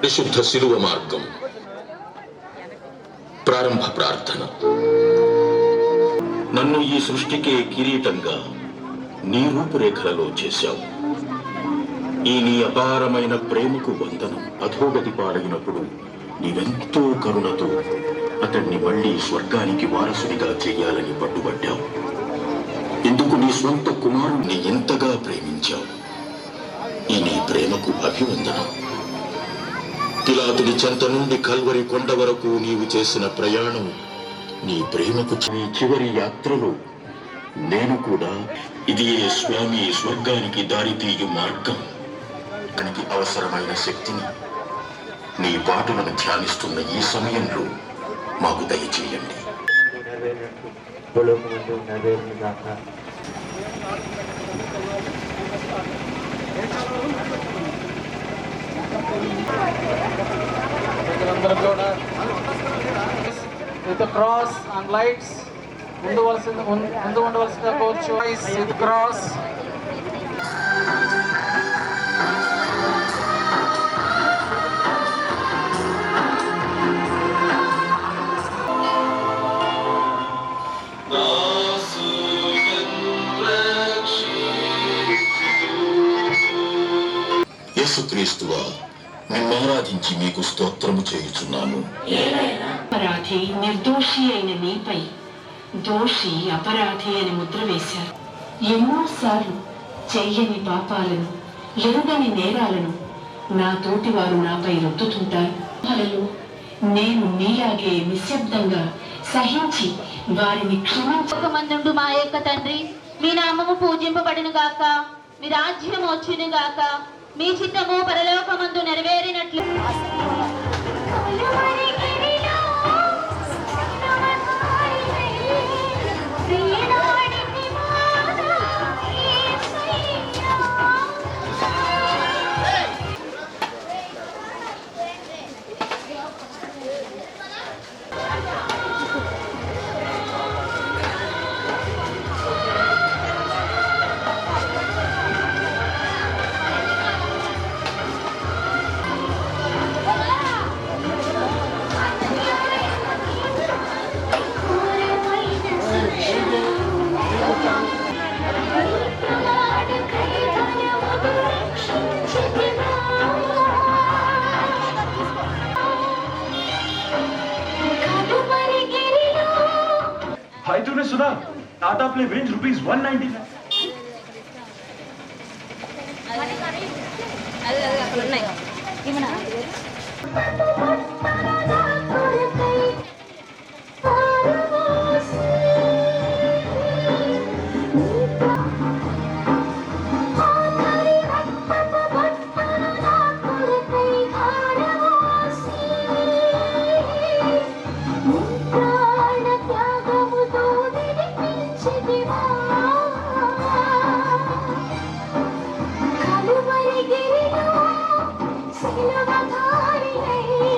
పరిశుద్ధ శిలువ మార్గం. ప్రారంభ ప్రార్థన. నన్ను ఈ సృష్టికే కిరీటంగా నీ రూపురేఖలలో చేశావు. ఈ నీ అపారమైన ప్రేమకు వందనం. అధోగతి పాలైనప్పుడు నీవెంతో కరుణతో అతన్ని మళ్లీ స్వర్గానికి వారసుడిగా చెయ్యాలని పట్టుబట్టావు. ఇందుకు నీ స్వంత కుమారుణ్ణి ఎంతగా ప్రేమించావు. ఈ నీ ప్రేమకు అభివందనం. పిలాతుని చెంత నుండి కల్వరి కొండ వరకు నీవు చేసిన ప్రయాణం నీ ప్రేమకు చివరి యాత్రలో నేను కూడా ఇది స్వామి స్వర్గానికి దారితీయు మార్గం దానికి అవసరమైన శక్తిని నీ పాటలను ధ్యానిస్తున్న ఈ సమయంలో మాకు దయచేయండి. With the cross and lights, ముందు ఉండవలసిన కోచ్ with cross. యేసుక్రీస్తువా, నిన్ను ఆరాధించి మీకు స్తోత్రము చేయుచున్నాను. అపరాధి నిర్దోషి అయిన నీపై దోషి అపరాధి అని ముద్ర వేశారు. ఎన్నోసార్లు చెయ్యని పాపాలను, ఎరుగని నేరాలను నా తోటి వారు నాపై రుద్దుతుంటారు. నేను నీలాగే నిశ్శబ్దంగా సహించి వారిని క్షమించకమందుండు మా యొక్క తండ్రి, మీ నామము పూజింపబడిన గాక, మీ రాజ్యం వచ్చును గాక, మీ చిత్తము పరలోకమందు నెరవేరినట్లు. भाई तूने सुना? Tata play range ₹199. Silver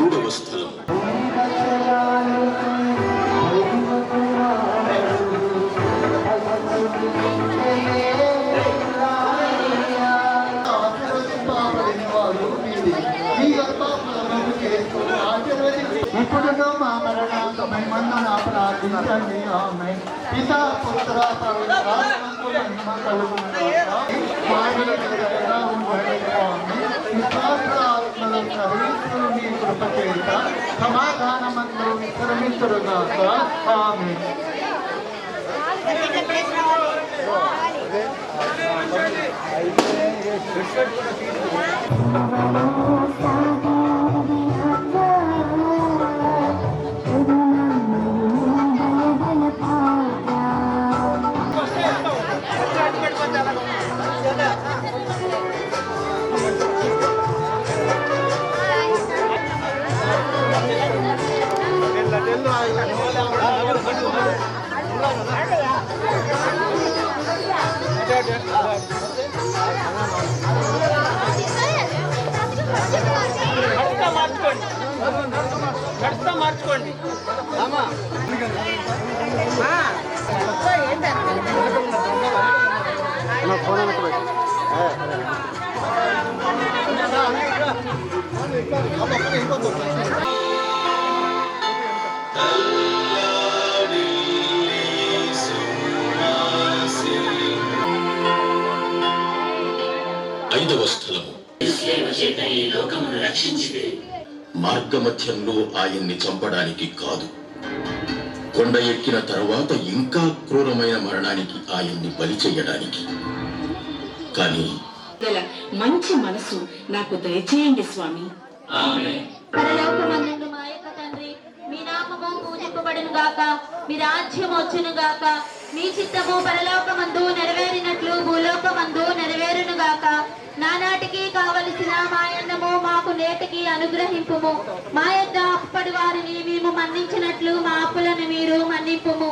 మూడవ స్థలం. ఇప్పుడు మా మరణాంతమై మందున ప్రార్థించండి. ఆమె పిత పుత్ర పవిత్రాత్మకు మహిమ కలుగునుగాక. మానవుల కలగగా ఉండని ఆమె విశ్వాసాత్మలు గ్రహించును మీ కృప చేత సమాధానమందు విశ్రమించురుగాక. ఆమె మార్చుకోండి ఐదవ స్థలము. మార్గమధ్యంలో ఆయన్ని చంపడానికి కాదు, కొండ ఎక్కిన తర్వాత ఇంకా క్రూరమైన మరణానికి ఆయన్ని బలి చెయ్యడానికి. కానీ గల మంచి మనసు నాకు దయచేయండి స్వామి. పరలోకమందుండు మా యొక్క తండ్రి, మీ నామము పూజింపబడును గాక, మీ రాజ్యం వచ్చును గాక, మీ చిత్తము పరలోకమందు నెరవేరినట్లు భూలోకమందు నెరవేరును గాక. నానాటికి కావలసిన మా అన్నము మాకు నేటికి అనుగ్రహింపుము. మా యొద్ద అప్పటి వారిని మేము మన్నించినట్లు మా అప్పులను మీరు మన్నింపుము.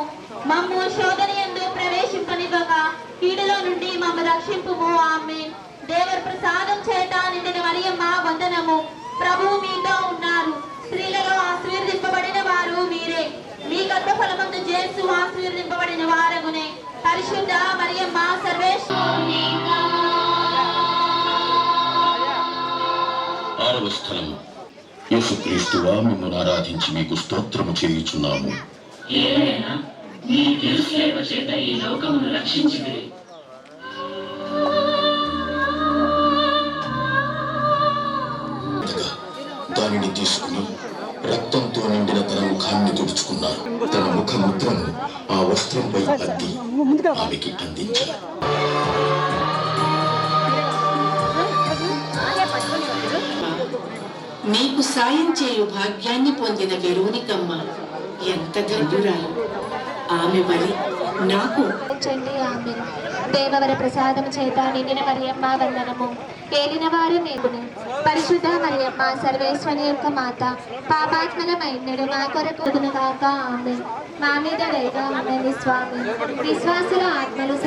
మమ్ము శోధనయందు ప్రవేశింపనివ్వక కీడులో నుండి మమ్ము రక్షింపుము. ఆమేన్. దేవర ప్రసాదం చేత నిండిన మరియమ్మ వందనము. ప్రభువు మీతో ఉన్నారు, స్త్రీలలో ఆశీర్వదింపబడిన వారు మీరే. మీ గర్భఫలమందు యేసు ఆశీర్వదింపబడిన వారగునే. పరిశుద్ధ మరియమ్మ సర్వేశ్వరి. ఆరవ స్థలము. యేసుక్రీస్తువా, మిమ్మల్ని ఆరాధించి మీకు స్తోత్రము చేయుచున్నాము. దానిని తీసుకుని రక్తంతో నిండిన తన ముఖాన్ని తుడుచుకున్నారు. తన ముఖ ముద్రను ఆ వస్త్రంపై అద్ది ఆమెకి అందించారు. నీకు సాయం చేయు భాగ్యాన్ని పొందిన వెరోనికమ్మ ఎంత ధన్యురాలు. ఆమె బలి నాకు. ఆమేన్. దేవవర ప్రసాదం చేత నిండిన మరియమ్మ వందనము. ఏలిన వారు మీకును. పరిశుద్ధ మరియమ్మ సర్వేశ్వరి యొక్క మాత, పాపాత్మలమైనడు మా కొరకు కాక. ఆమె మా మీద దయగా ఉండండి స్వామి. విశ్వాసుల ఆత్మలు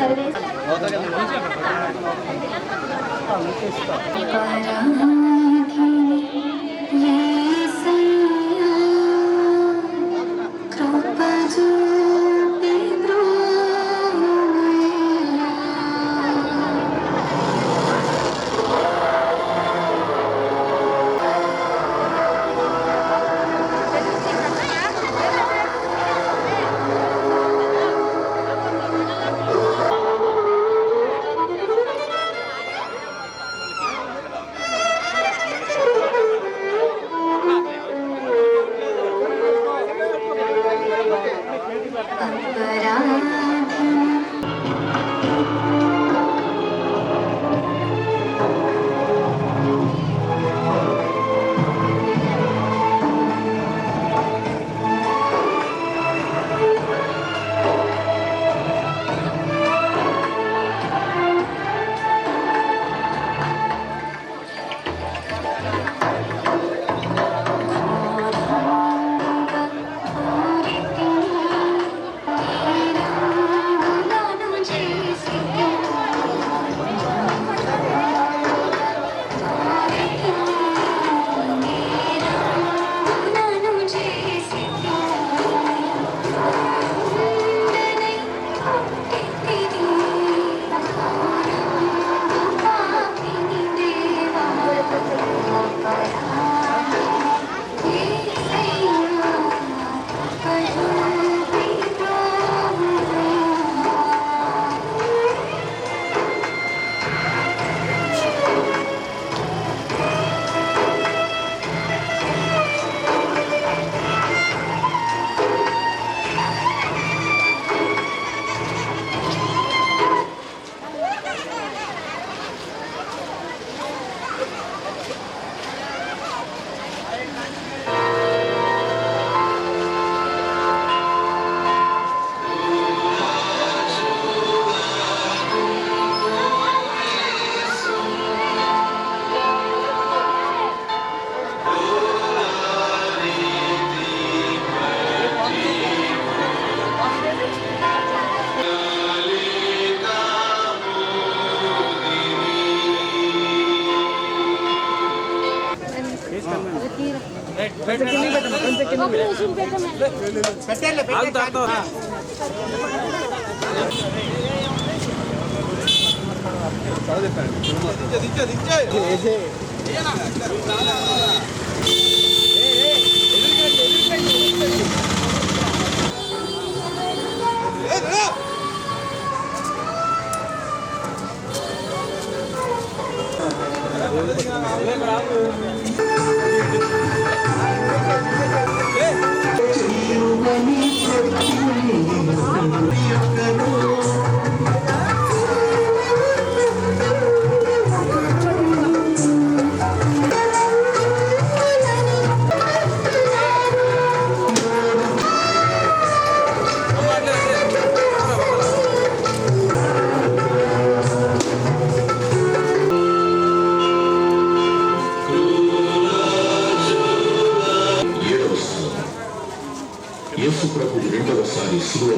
యేసు ప్రభువు రెండవసారి శిలువ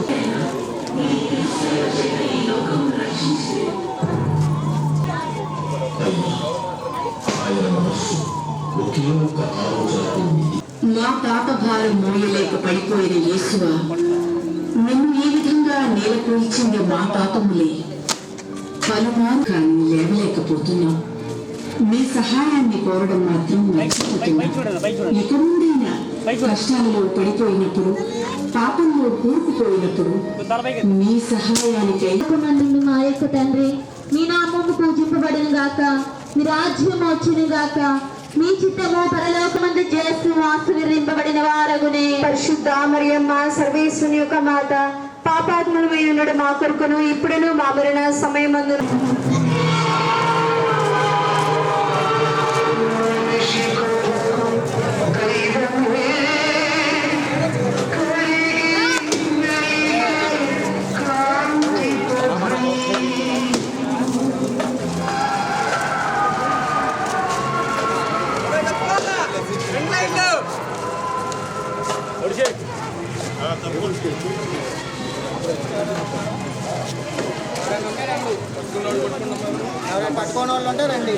ఆయన మనస్సు ఒకే ఒక ఆలోచనతో ఉంది. మా పాప భారం మోయలేక పడిపోయిన యేసువా, నన్ను ఈ విధంగా నేలకొల్చింది మా పాపములే. పలుమారు కానీ లేవలేకపోతున్నాం. మీ సహాయాన్ని కోరడం మాత్రం మర్చిపోతున్నాం. ఇక నుండైనా కష్టాలలో పడిపోయినప్పుడు, పాపంలో కూరుకుపోయినప్పుడు మీ సహాయానికై నిన్ను మా యొక్క తండ్రి, మీ నామము పూజింపబడును గాక, మీ రాజ్యం వచ్చును గాక, మీ చిత్తము పరలోకమందు చేస్తూ ఆశీర్వదింపబడిన వారగునే. పరిశుద్ధ మరియమ్మ సర్వేశ్వని యొక్క మాత, పాపాత్ములమై ఉన్నాడు మా కొరకును ఇప్పుడును మా మరణ సమయమందు పట్టుకోని వాళ్ళు ఉంటే రండి.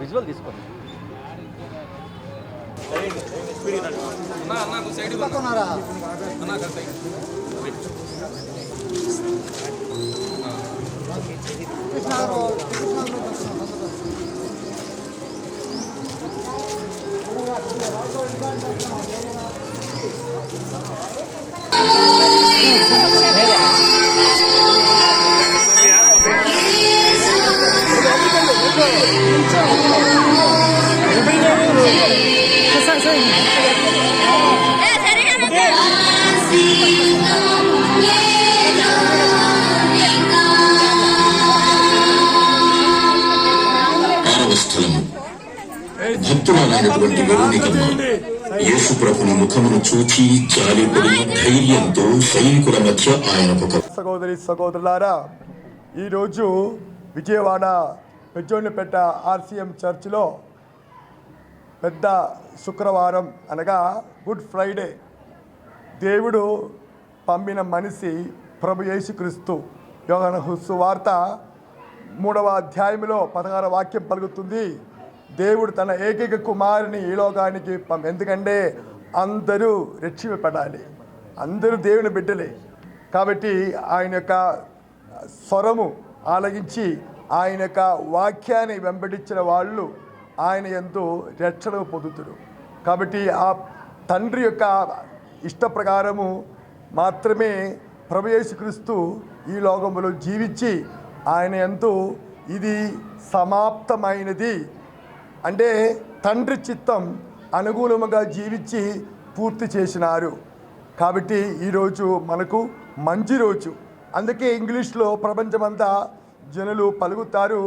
విజువల్ తీసుకోండి. భక్తురాలైనటువంటి వెరోనికమ్మ యేసు ప్రభుని ముఖమును చూచి జాలిపడి ధైర్యంతో సైనికుల మధ్య ఆయనకు సహోదరి సహోదరులారా, ఈరోజు విజయవాడ పెజ్జోనిపేట ఆర్సీఎం చర్చిలో పెద్ద శుక్రవారం అనగా గుడ్ ఫ్రైడే, దేవుడు పంపిన మనిషి ప్రభు యేసుక్రీస్తు. యోహాను సువార్త 3వ అధ్యాయంలో 16వ వాక్యం పలుకుతుంది, దేవుడు తన ఏకైక కుమారుని ఈ లోకానికి ఎందుకంటే అందరూ రక్షింపబడాలి, అందరూ దేవుని బిడ్డలే. కాబట్టి ఆయన యొక్క స్వరము ఆలగించి ఆయన యొక్క వాక్యాన్ని వెంబడించిన వాళ్ళు ఆయన యందు రక్షణ పొందుతుడు. కాబట్టి ఆ తండ్రి యొక్క ఇష్ట ప్రకారము మాత్రమే ప్రభు యేసుక్రీస్తు ఈ లోకములో జీవించి ఆయన యందు ఇది సమాప్తమైనది అంటే తండ్రి చిత్తం అనుకూలముగా జీవించి పూర్తి చేసినారు. కాబట్టి ఈరోజు మనకు మంచి రోజు. అందుకే ఇంగ్లీష్లో ప్రపంచమంతా జనులు పలుకుతారు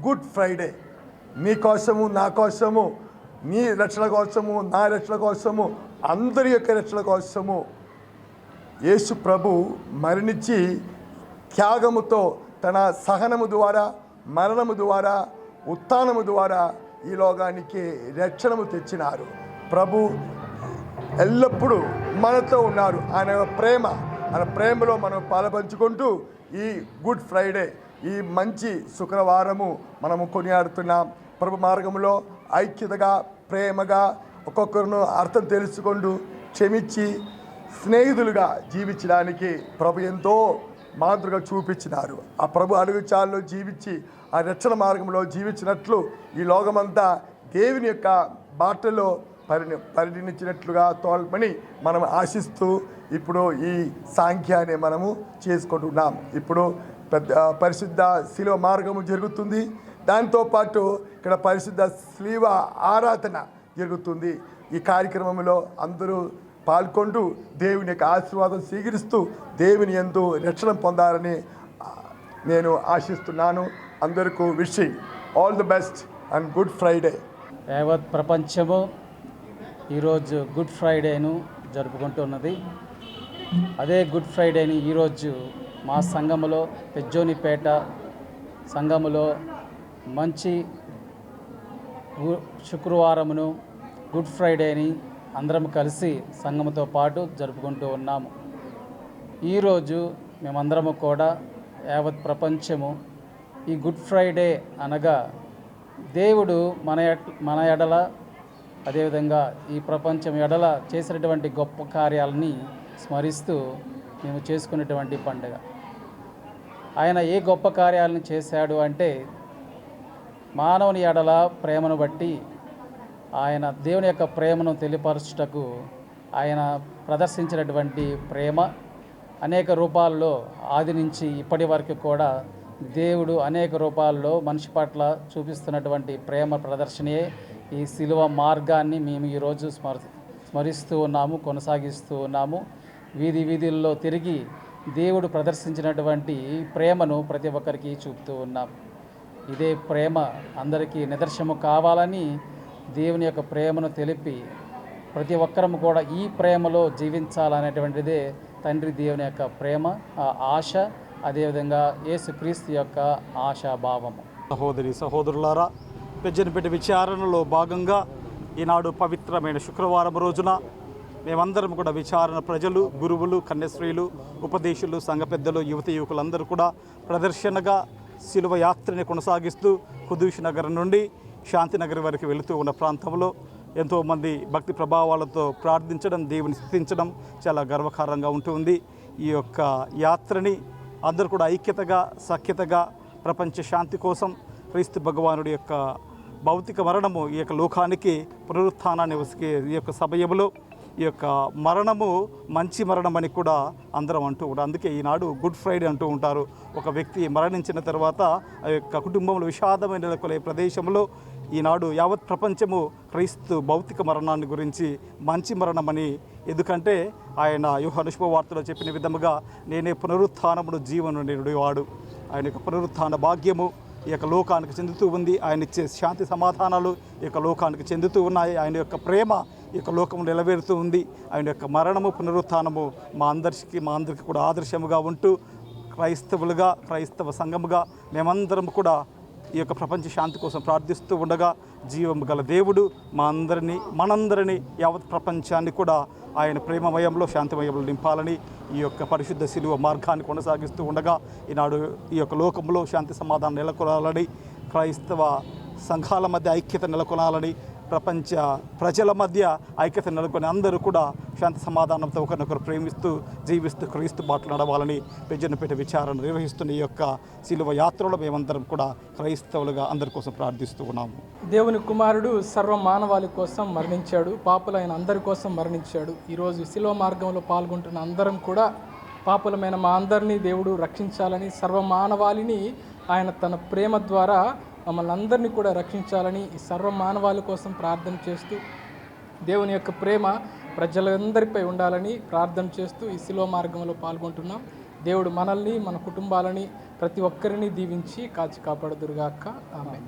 గుడ్ ఫ్రైడే. నీ కోసము, నా కోసము, నీ రక్షణ కోసము, నా రక్షణ కోసము, అందరి యొక్క రక్షణ కోసము యేసు ప్రభు మరణించి త్యాగముతో తన సహనము ద్వారా, మరణము ద్వారా, ఉత్థానము ద్వారా ఈ లోకానికి రక్షణము తెచ్చినారు. ప్రభు ఎల్లప్పుడూ మనతో ఉన్నారు. ఆయన ప్రేమలో మనం పాలుపంచుకుంటూ ఈ గుడ్ ఫ్రైడే, ఈ మంచి శుక్రవారము మనము కొనియాడుతున్నాం. ప్రభు మార్గంలో ఐక్యతగా, ప్రేమగా ఒక్కొక్కరిను అర్థం తెలుసుకుంటూ క్షమించి స్నేహితులుగా జీవించడానికి ప్రభు ఎంతో మాతృగా చూపించినారు. ఆ ప్రభు అడుగుచాల్లో జీవించి ఆ రక్షణ మార్గంలో జీవించినట్లు ఈ లోకమంతా దేవుని యొక్క బాటలో పరిగణించినట్లుగా తోల్పని మనం ఆశిస్తూ ఇప్పుడు ఈ సాంఖ్యాన్ని మనము చేసుకుంటున్నాం. ఇప్పుడు పరిశుద్ధ శిలువ మార్గము జరుగుతుంది. దాంతోపాటు ఇక్కడ పరిశుద్ధ శిలువ ఆరాధన జరుగుతుంది. ఈ కార్యక్రమంలో అందరూ పాల్గొంటూ దేవుని యొక్క ఆశీర్వాదం స్వీకరిస్తూ దేవుని యందు రక్షణ పొందాలని నేను ఆశిస్తున్నాను. అందరికీ wishing all the best and good Friday. యావత్ ప్రపంచము ఈరోజు గుడ్ ఫ్రైడేను జరుపుకుంటున్నది. అదే గుడ్ ఫ్రైడేని ఈరోజు మా సంఘములో, పెజ్జోనిపేట సంఘములో మంచి శుక్రవారమును గుడ్ ఫ్రైడేని అందరం కలిసి సంఘముతో పాటు జరుపుకుంటూ ఉన్నాము. ఈరోజు మేమందరము కూడా యావత్ ప్రపంచము ఈ గుడ్ ఫ్రైడే అనగా దేవుడు మన ఎడల, అదేవిధంగా ఈ ప్రపంచం ఎడల చేసినటువంటి గొప్ప కార్యాలని స్మరిస్తూ మేము చేసుకునేటువంటి పండుగ. ఆయన ఏ గొప్ప కార్యాలను చేశాడు అంటే మానవుని ఎడల ప్రేమను బట్టి ఆయన దేవుని యొక్క ప్రేమను తెలియపరచుటకు ఆయన ప్రదర్శించినటువంటి ప్రేమ అనేక రూపాల్లో ఆది నుంచి ఇప్పటి వరకు కూడా దేవుడు అనేక రూపాల్లో మనిషి పట్ల చూపిస్తున్నటువంటి ప్రేమ ప్రదర్శనయే ఈ శిలువ మార్గాన్ని మేము ఈరోజు స్మరిస్తూ ఉన్నాము, కొనసాగిస్తూ ఉన్నాము. వీధుల్లో తిరిగి దేవుడు ప్రదర్శించినటువంటి ప్రేమను ప్రతి ఒక్కరికి చూపుతూ ఉన్నాము. ఇదే ప్రేమ అందరికీ నిదర్శనము కావాలని దేవుని యొక్క ప్రేమను తెలిపి ప్రతి ఒక్కరము కూడా ఈ ప్రేమలో జీవించాలనేటువంటిదే తండ్రి దేవుని యొక్క ప్రేమ, ఆ ఆశ, అదేవిధంగా యేసుక్రీస్తు యొక్క ఆశాభావము. సహోదరి సహోదరులారా, పెజ్జనిపేట విచారణలో భాగంగా ఈనాడు పవిత్రమైన శుక్రవారం రోజున మేమందరం కూడా విచారణ ప్రజలు, గురువులు, కన్యశ్రీలు, ఉపదేశులు, సంఘ పెద్దలు, యువకులందరూ కూడా ప్రదర్శనగా శిలువ యాత్రని కొనసాగిస్తూ ఖుదూష్ నగర్ నుండి శాంతినగర్ వరకు వెళుతూ ఉన్న ప్రాంతంలో ఎంతోమంది భక్తి ప్రభావాలతో ప్రార్థించడం, దేవుని స్తుతించడం చాలా గర్వకారంగా ఉంటుంది. ఈ యొక్క యాత్రని అందరూ కూడా ఐక్యతగా, సఖ్యతగా ప్రపంచ శాంతి కోసం క్రీస్తు భగవానుడి యొక్క భౌతిక మరణము ఈ యొక్క లోకానికి పునరుత్థానాన్ని ఈ యొక్క సమయంలో ఈ యొక్క మరణము మంచి మరణం అని కూడా అందరం అంటూ ఉంటారు. అందుకే ఈనాడు గుడ్ ఫ్రైడే అంటూ ఉంటారు. ఒక వ్యక్తి మరణించిన తర్వాత ఆ యొక్క కుటుంబంలో విషాదమైన నెలకొనే ప్రదేశంలో ఈనాడు యావత్ ప్రపంచము క్రీస్తు భౌతిక మరణాన్ని గురించి మంచి మరణమని, ఎందుకంటే ఆయన యోహాను శుభవార్తలో చెప్పిన విధముగా నేనే పునరుత్థానమును జీవను నిరుడివాడు. ఆయన యొక్క పునరుత్థాన భాగ్యము ఈ యొక్క లోకానికి చెందుతూ ఉంది. ఆయన ఇచ్చే శాంతి సమాధానాలు ఈ యొక్క లోకానికి చెందుతూ ఉన్నాయి. ఆయన యొక్క ప్రేమ ఈ యొక్క లోకము నిలవేరుతూ ఉంది. ఆయన యొక్క మరణము, పునరుత్థానము మా అందరికీ కూడా ఆదర్శముగా ఉంటూ క్రైస్తవులుగా, క్రైస్తవ సంఘముగా మేమందరం కూడా ఈ యొక్క ప్రపంచ శాంతి కోసం ప్రార్థిస్తూ ఉండగా జీవము గల దేవుడు మనందరినీ యావత్ ప్రపంచాన్ని కూడా ఆయన ప్రేమమయంలో, శాంతిమయంలో నింపాలని ఈ యొక్క పరిశుద్ధ శిలువ మార్గాన్ని కొనసాగిస్తూ ఉండగా ఈనాడు ఈ యొక్క లోకంలో శాంతి సమాధానం నెలకొనాలని, క్రైస్తవ సంఘాల మధ్య ఐక్యత నెలకొనాలని, ప్రపంచ ప్రజల మధ్య ఐక్యత నెలకొని అందరూ కూడా శాంతి సమాధానంతో ఒకరినొకరు ప్రేమిస్తూ జీవిస్తూ క్రీస్తు బాటలు నడవాలని పెద్దనపేట విచారణ నిర్వహిస్తున్న ఈ యొక్క శిలువ యాత్రలో మేమందరం కూడా క్రైస్తవులుగా అందరి కోసం ప్రార్థిస్తూ ఉన్నాము. దేవుని కుమారుడు సర్వ మానవాళి కోసం మరణించాడు, పాపులైన అందరి కోసం మరణించాడు. ఈరోజు శిలువ మార్గంలో పాల్గొంటున్న అందరం కూడా పాపులమైన మా అందరినీ దేవుడు రక్షించాలని, సర్వ మానవాళిని ఆయన తన ప్రేమ ద్వారా మమ్మల్ని అందరినీ కూడా రక్షించాలని ఈ సర్వ మానవాళి కోసం ప్రార్థన చేస్తూ దేవుని యొక్క ప్రేమ ప్రజలందరిపై ఉండాలని ప్రార్థన చేస్తూ ఈ శిలువ మార్గంలో పాల్గొంటున్నాం. దేవుడు మనల్ని, మన కుటుంబాలని, ప్రతి ఒక్కరిని దీవించి కాచి కాపాడుదురుగాక. ఆమేన్.